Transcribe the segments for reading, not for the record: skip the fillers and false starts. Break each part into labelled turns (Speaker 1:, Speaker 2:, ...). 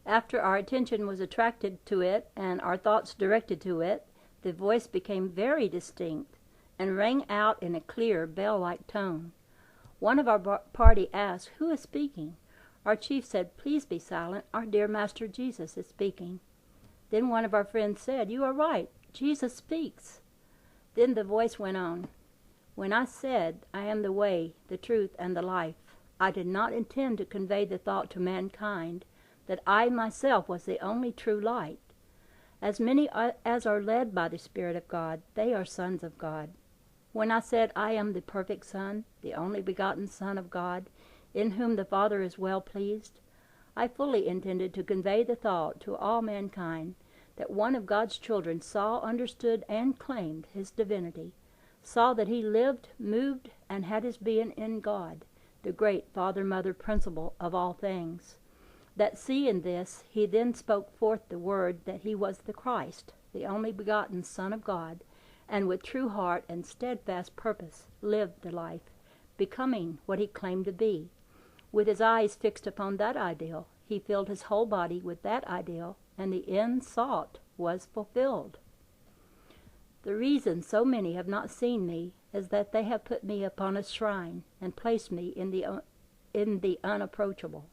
Speaker 1: After our attention was attracted to it and our thoughts directed to it, the voice became very distinct and rang out in a clear, bell-like tone. One of our party asked, "Who is speaking?" Our chief said, "Please be silent. Our dear Master Jesus is speaking." Then one of our friends said, "You are right. Jesus speaks." Then the voice went on, "When I said, 'I am the way, the truth, and the life,' I did not intend to convey the thought to mankind that I myself was the only true light. As many as are led by the Spirit of God, they are sons of God. When I said, 'I am the perfect Son, the only begotten Son of God, in whom the Father is well pleased,' I fully intended to convey the thought to all mankind that one of God's children saw, understood, and claimed his divinity, saw that he lived, moved, and had his being in God, the great Father-Mother principle of all things. That seeing this, he then spoke forth the word that he was the Christ, the only begotten Son of God, and with true heart and steadfast purpose lived the life, becoming what he claimed to be. With his eyes fixed upon that ideal, he filled his whole body with that ideal, and the end sought was fulfilled. The reason so many have not seen me is that they have put me upon a shrine and placed me in the unapproachable.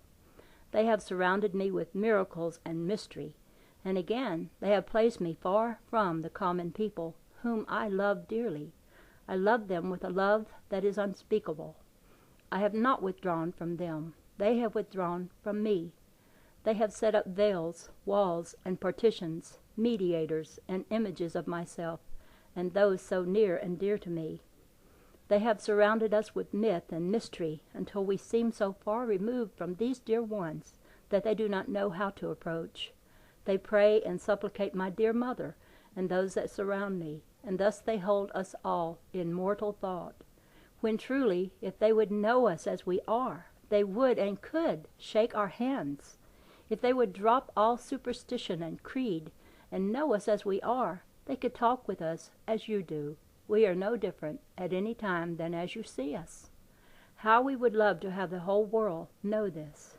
Speaker 1: They have surrounded me with miracles and mystery, and again they have placed me far from the common people, whom I love dearly. I love them with a love that is unspeakable. I have not withdrawn from them. They have withdrawn from me. They have set up veils, walls, and partitions, mediators, and images of myself, and those so near and dear to me. They have surrounded us with myth and mystery until we seem so far removed from these dear ones that they do not know how to approach. They pray and supplicate my dear mother and those that surround me, and thus they hold us all in mortal thought, when truly, if they would know us as we are, they would and could shake our hands. If they would drop all superstition and creed and know us as we are, they could talk with us as you do. We are no different at any time than as you see us. How we would love to have the whole world know this.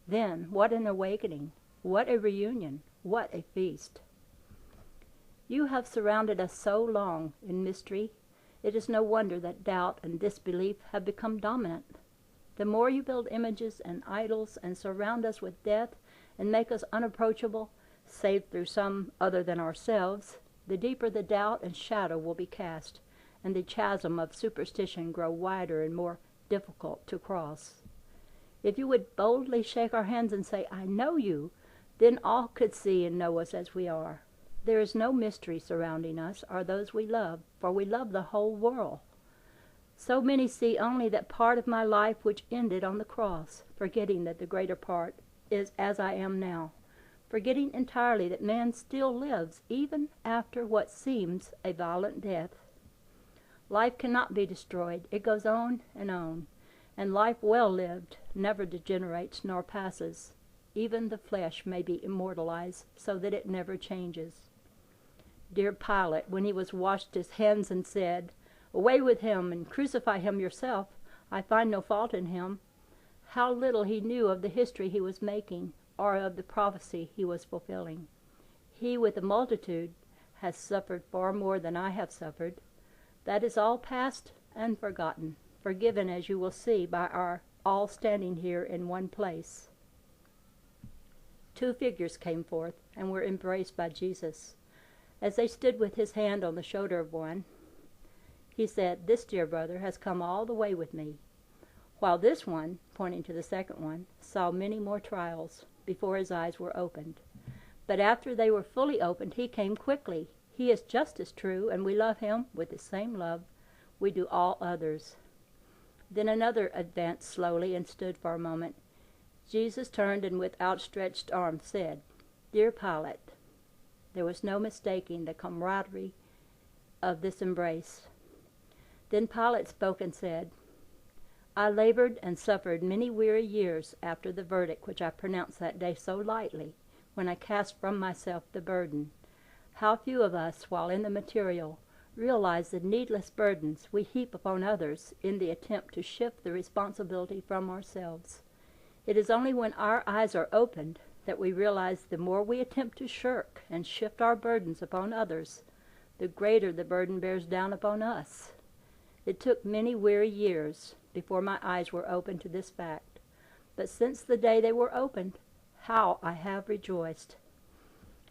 Speaker 1: Then, what an awakening, what a reunion, what a feast. You have surrounded us so long in mystery, it is no wonder that doubt and disbelief have become dominant. The more you build images and idols and surround us with death and make us unapproachable, save through some other than ourselves, the deeper the doubt and shadow will be cast, and the chasm of superstition grow wider and more difficult to cross. If you would boldly shake our hands and say, "I know you," then all could see and know us as we are. There is no mystery surrounding us or those we love, for we love the whole world. So many see only that part of my life which ended on the cross, forgetting that the greater part is as I am now, forgetting entirely that man still lives even after what seems a violent death. Life cannot be destroyed. It goes on, and life well lived never degenerates nor passes. Even the flesh may be immortalized so that it never changes. Dear Pilate, when he was washed his hands and said, "Away with him, and crucify him yourself, I find no fault in him," how little he knew of the history he was making, or of the prophecy he was fulfilling. He with the multitude has suffered far more than I have suffered. That is all past and forgotten, forgiven, as you will see, by our all standing here in one place. 2 figures came forth and were embraced by Jesus. As they stood with his hand on the shoulder of one, he said, "This dear brother has come all the way with me," while this one, pointing to the second one, saw many more trials before his eyes were opened. But after they were fully opened, he came quickly. He is just as true, and we love him with the same love we do all others. Then another advanced slowly and stood for a moment. Jesus turned and with outstretched arms said, "Dear Pilate." There was no mistaking the camaraderie of this embrace. Then Pilate spoke and said, "I labored and suffered many weary years after the verdict which I pronounced that day so lightly, when I cast from myself the burden. How few of us, while in the material, realize the needless burdens we heap upon others in the attempt to shift the responsibility from ourselves. It is only when our eyes are opened that we realize the more we attempt to shirk and shift our burdens upon others, the greater the burden bears down upon us. It took many weary years before my eyes were opened to this fact, but since the day they were opened, how I have rejoiced.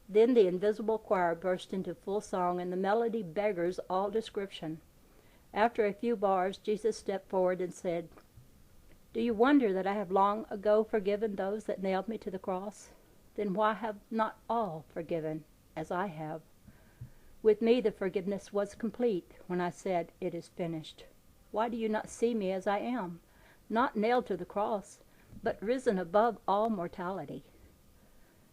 Speaker 1: Then the invisible choir burst into full song, and the melody beggars all description. After a few bars, Jesus stepped forward and said, "Do you wonder that I have long ago forgiven those that nailed me to the cross? Then why have not all forgiven, as I have? With me the forgiveness was complete when I said, 'It is finished.' Why do you not see me as I am, not nailed to the cross, but risen above all mortality?"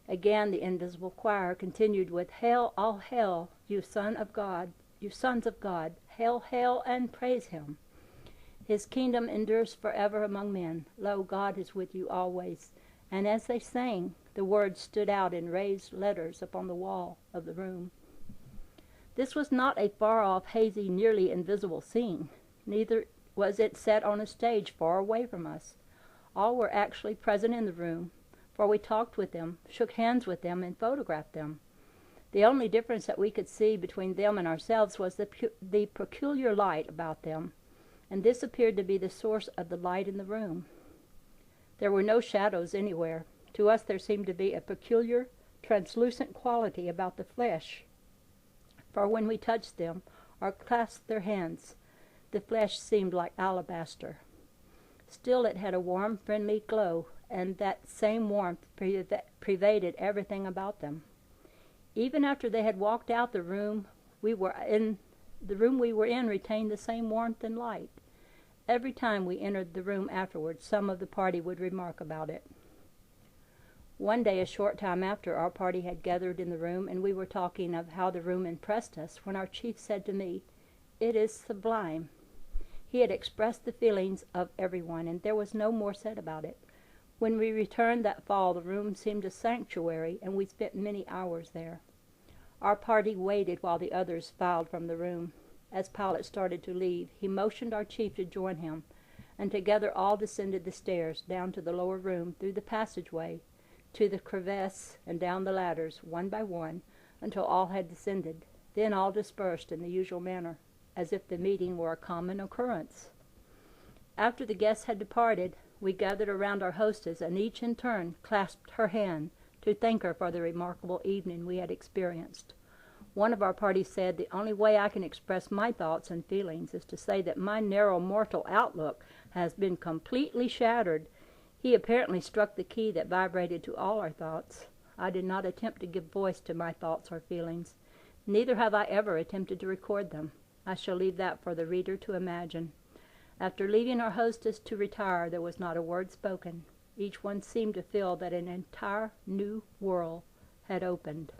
Speaker 1: Again the invisible choir continued with, "Hail, all hail, you Son of God, you sons of God. Hail, hail, and praise him. His kingdom endures forever among men. Lo, God is with you always." And as they sang, the words stood out in raised letters upon the wall of the room. This was not a far-off, hazy, nearly invisible scene. Neither was it set on a stage far away from us. All were actually present in the room, for we talked with them, shook hands with them, and photographed them. The only difference that we could see between them and ourselves was the peculiar light about them, and this appeared to be the source of the light in the room. There were no shadows anywhere. To us there seemed to be a peculiar, translucent quality about the flesh, for when we touched them or clasped their hands, the flesh seemed like alabaster. Still it had a warm, friendly glow, and that same warmth pervaded everything about them. Even after they had walked out, the room we were in retained the same warmth and light. Every time we entered the room afterwards, some of the party would remark about it. One day, a short time after, our party had gathered in the room, and we were talking of how the room impressed us, when our chief said to me, "It is sublime." He had expressed the feelings of everyone, and there was no more said about it. When we returned that fall, the room seemed a sanctuary, and we spent many hours there. Our party waited while the others filed from the room. As Pilate started to leave, he motioned our chief to join him, and together all descended the stairs, down to the lower room, through the passageway, to the crevice, and down the ladders, one by one, until all had descended. Then all dispersed in the usual manner, as if the meeting were a common occurrence. After the guests had departed, we gathered around our hostess, and each in turn clasped her hand to thank her for the remarkable evening we had experienced. One of our party said, "The only way I can express my thoughts and feelings is to say that my narrow mortal outlook has been completely shattered." He apparently struck the key that vibrated to all our thoughts. I did not attempt to give voice to my thoughts or feelings. Neither have I ever attempted to record them. I shall leave that for the reader to imagine. After leaving our hostess to retire, there was not a word spoken. Each one seemed to feel that an entire new world had opened.